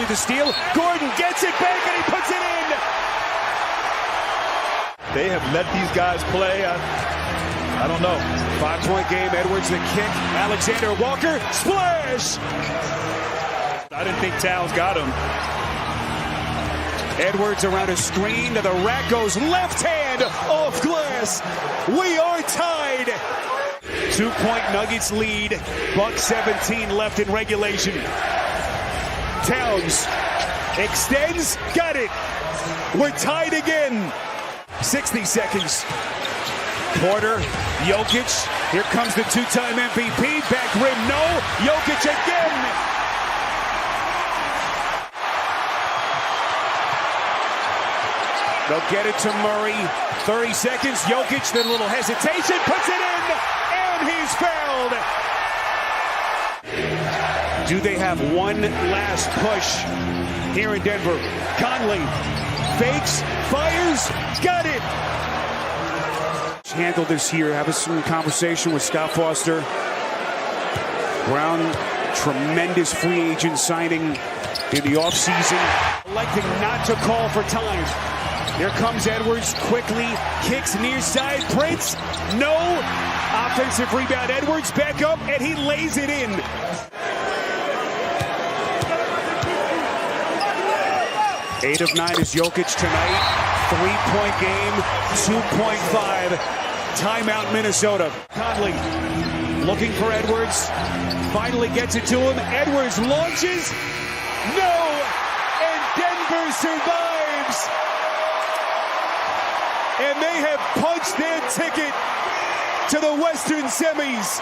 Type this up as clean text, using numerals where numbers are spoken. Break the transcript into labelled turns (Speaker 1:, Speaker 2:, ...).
Speaker 1: the steal. Gordon gets it back and he puts it in.
Speaker 2: They have let these guys play. I don't know.
Speaker 1: 5-point game. Edwards the kick. Alexander Walker splash.
Speaker 2: I didn't think Towns got him.
Speaker 1: Edwards around a screen to the rack, goes left hand off glass. We are tied. 2-point Nuggets lead. Buck 17 left in regulation. Towns extends, got it. We're tied again. 60 seconds. Porter, Jokic. Here comes the two-time MVP. Back rim, no. Jokic again. They'll get it to Murray. 30 seconds. Jokic, then a little hesitation. Puts it in. And he's fouled. Do they have one last push here in Denver? Conley fakes, fires, got it. Handled this here. Having some conversation with Scott Foster. Brown, tremendous free agent signing in the offseason. Electing not to call for time. Here comes Edwards, quickly kicks near side. Prince, no. Offensive rebound. Edwards back up, and he lays it in. Eight of 9 is Jokic tonight. 3-point game, 2.5. Timeout, Minnesota. Conley looking for Edwards. Finally gets it to him. Edwards launches. No! And Denver survives. And they have punched their ticket to the Western semis.